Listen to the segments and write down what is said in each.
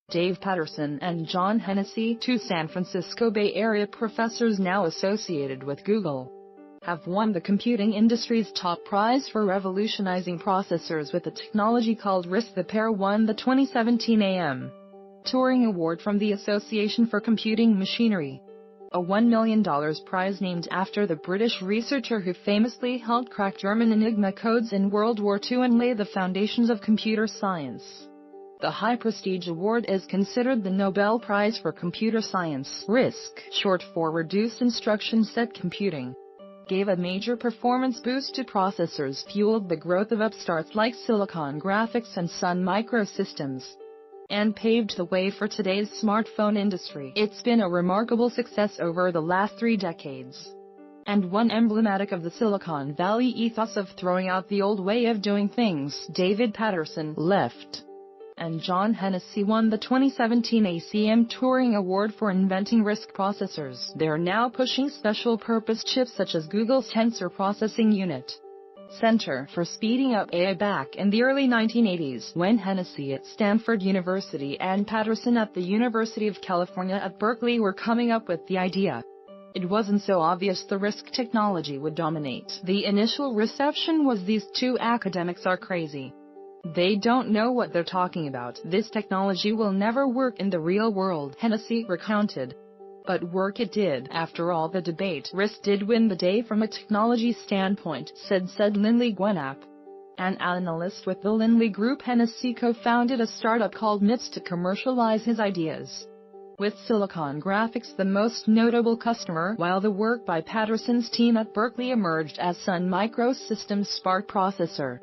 Patterson and John Hennessy, two San Francisco Bay Area professors now associated with Google, have won the computing industry's top prize for revolutionizing processors with a technology called RISC. The pair won the 2017 AM Turing Award from the Association for Computing Machinery, a $1 million prize named after the British researcher who famously helped crack German Enigma codes in World War II and lay the foundations of computer science. The high-prestige award is considered the Nobel Prize for Computer Science. RISC, short for Reduced Instruction Set Computing, gave a major performance boost to processors, fueled the growth of upstarts like Silicon Graphics and Sun Microsystems, and paved the way for today's smartphone industry. It's been a remarkable success over the last 3 decades, and one emblematic of the Silicon Valley ethos of throwing out the old way of doing things. Patterson left, and John Hennessy won the 2017 ACM Turing Award for inventing RISC processors. They're now pushing special-purpose chips such as Google's Tensor Processing Unit Center for speeding up AI back in the early 1980s, when Hennessy at Stanford University and Patterson at the University of California at Berkeley were coming up with the idea. It wasn't so obvious the RISC technology would dominate. The initial reception was, these two academics are crazy. They don't know what they're talking about. This technology will never work in the real world, Hennessy recounted. But work it did. After all the debate, RISC did win the day from a technology standpoint, said Lindley Gwenapp, an analyst with the Lindley Group. Hennessy co-founded a startup called MIPS to commercialize his ideas, with Silicon Graphics the most notable customer, while the work by Patterson's team at Berkeley emerged as Sun Microsystems' Spark processor.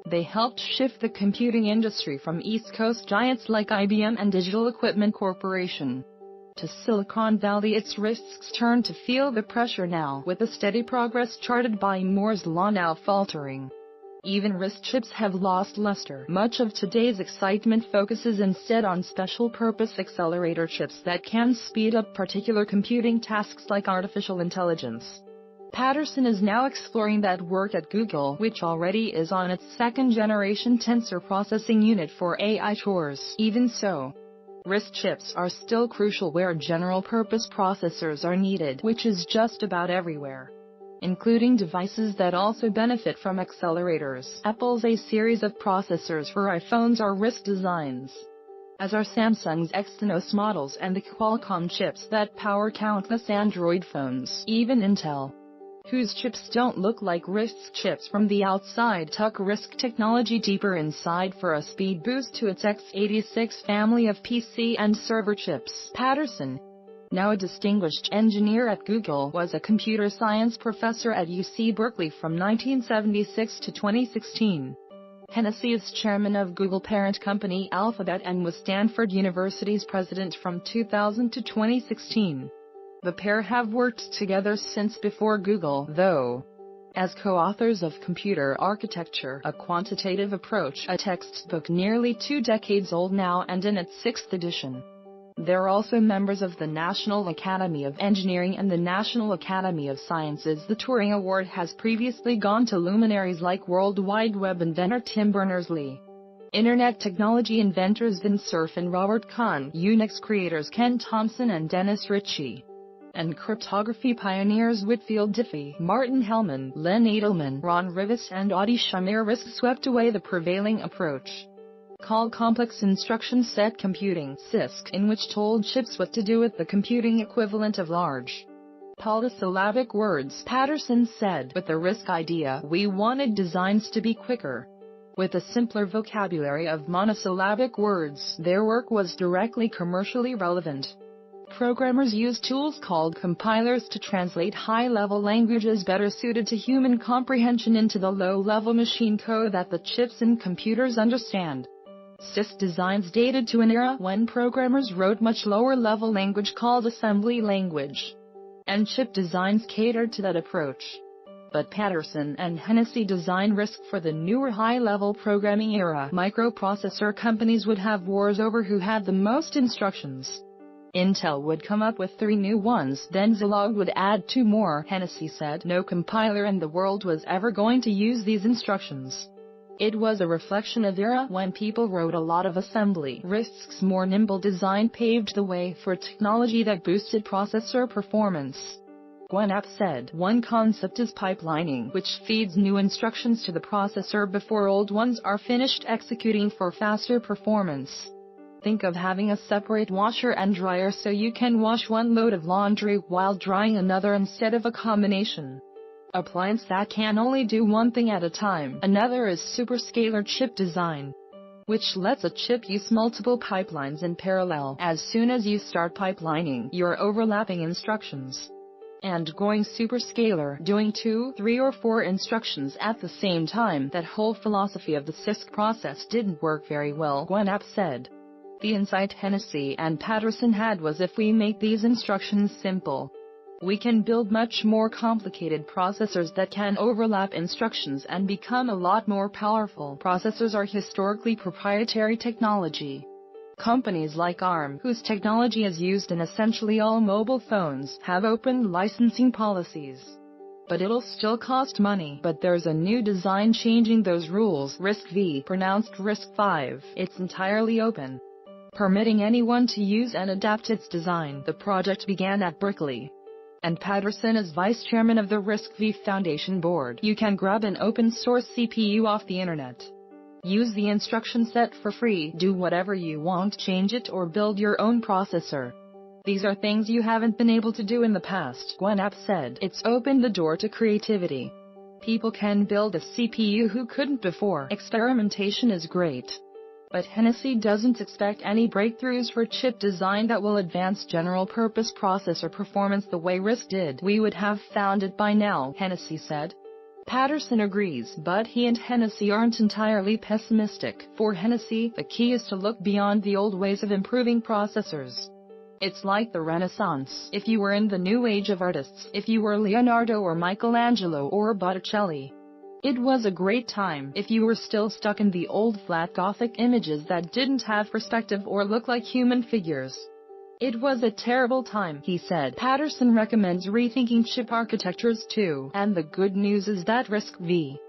They helped shift the computing industry from East Coast giants like IBM and Digital Equipment Corporation to Silicon Valley. It's RISC's turn to feel the pressure now, with the steady progress charted by Moore's law now faltering. Even RISC chips have lost luster. Much of today's excitement focuses instead on special-purpose accelerator chips that can speed up particular computing tasks like artificial intelligence. Patterson is now exploring that work at Google, which already is on its second-generation tensor processing unit for AI chores. Even so, RISC chips are still crucial where general-purpose processors are needed, which is just about everywhere, including devices that also benefit from accelerators. Apple's A series of processors for iPhones are RISC designs, as are Samsung's Exynos models and the Qualcomm chips that power countless Android phones. Even Intel, whose chips don't look like RISC chips from the outside, tuck RISC technology deeper inside for a speed boost to its x86 family of PC and server chips. Patterson, now a distinguished engineer at Google, was a computer science professor at UC Berkeley from 1976 to 2016. Hennessy is chairman of Google parent company Alphabet and was Stanford University's president from 2000 to 2016. The pair have worked together since before Google, though, as co-authors of Computer Architecture, a Quantitative Approach, a textbook nearly 2 decades old now and in its 6th edition. They're also members of the National Academy of Engineering and the National Academy of Sciences. The Turing Award has previously gone to luminaries like World Wide Web inventor Tim Berners-Lee, Internet technology inventors Vint Cerf and Robert Kahn, Unix creators Ken Thompson and Dennis Ritchie, and cryptography pioneers Whitfield Diffie, Martin Hellman, Len Edelman, Ron Rivas and Adi Shamir. RISC swept away the prevailing approach, called complex instruction set computing (CISC), in which told chips what to do with the computing equivalent of large polysyllabic words. Patterson said, with the RISC idea, we wanted designs to be quicker, with a simpler vocabulary of monosyllabic words. Their work was directly commercially relevant. Programmers use tools called compilers to translate high-level languages better suited to human comprehension into the low-level machine code that the chips in computers understand. CISC designs dated to an era when programmers wrote much lower-level language called assembly language, and chip designs catered to that approach. But Patterson and Hennessy designed RISC for the newer high-level programming era. Microprocessor companies would have wars over who had the most instructions. Intel would come up with 3 new ones, then Zilog would add 2 more. Hennessy said no compiler in the world was ever going to use these instructions. It was a reflection of the era when people wrote a lot of assembly. RISC's more nimble design paved the way for technology that boosted processor performance. Gwenapp said, "One concept is pipelining, which feeds new instructions to the processor before old ones are finished executing for faster performance. Think of having a separate washer and dryer so you can wash one load of laundry while drying another instead of a combination appliance that can only do one thing at a time." Another is superscalar chip design, which lets a chip use multiple pipelines in parallel. As soon as you start pipelining, you're overlapping instructions and going superscalar, doing 2, 3 or 4 instructions at the same time. That whole philosophy of the RISC process didn't work very well, Gwenapp said. The insight Hennessy and Patterson had was, if we make these instructions simple, we can build much more complicated processors that can overlap instructions and become a lot more powerful. Processors are historically proprietary technology. Companies like ARM, whose technology is used in essentially all mobile phones, have open licensing policies. But it'll still cost money. But there's a new design changing those rules. RISC-V, pronounced RISC-V, it's entirely open, permitting anyone to use and adapt its design. The project began at Berkeley, and Patterson is vice chairman of the RISC-V Foundation Board. You can grab an open-source CPU off the internet, use the instruction set for free, do whatever you want, change it or build your own processor. These are things you haven't been able to do in the past, Gwenapp said. It's opened the door to creativity. People can build a CPU who couldn't before. Experimentation is great, but Hennessy doesn't expect any breakthroughs for chip design that will advance general-purpose processor performance the way RISC did. We would have found it by now, Hennessy said. Patterson agrees, but he and Hennessy aren't entirely pessimistic. For Hennessy, the key is to look beyond the old ways of improving processors. It's like the Renaissance. If you were in the new age of artists, if you were Leonardo or Michelangelo or Botticelli, it was a great time. If you were still stuck in the old flat Gothic images that didn't have perspective or look like human figures, it was a terrible time, he said. Patterson recommends rethinking chip architectures too, and the good news is that RISC-V,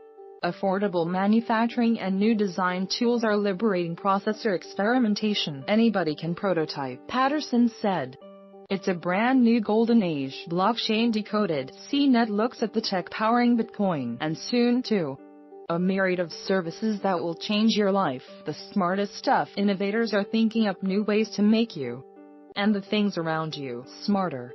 affordable manufacturing and new design tools are liberating processor experimentation. Anybody can prototype, Patterson said. It's a brand new golden age. Blockchain decoded. CNET looks at the tech powering Bitcoin, and soon too, a myriad of services that will change your life. The smartest stuff. Innovators are thinking up new ways to make you and the things around you smarter.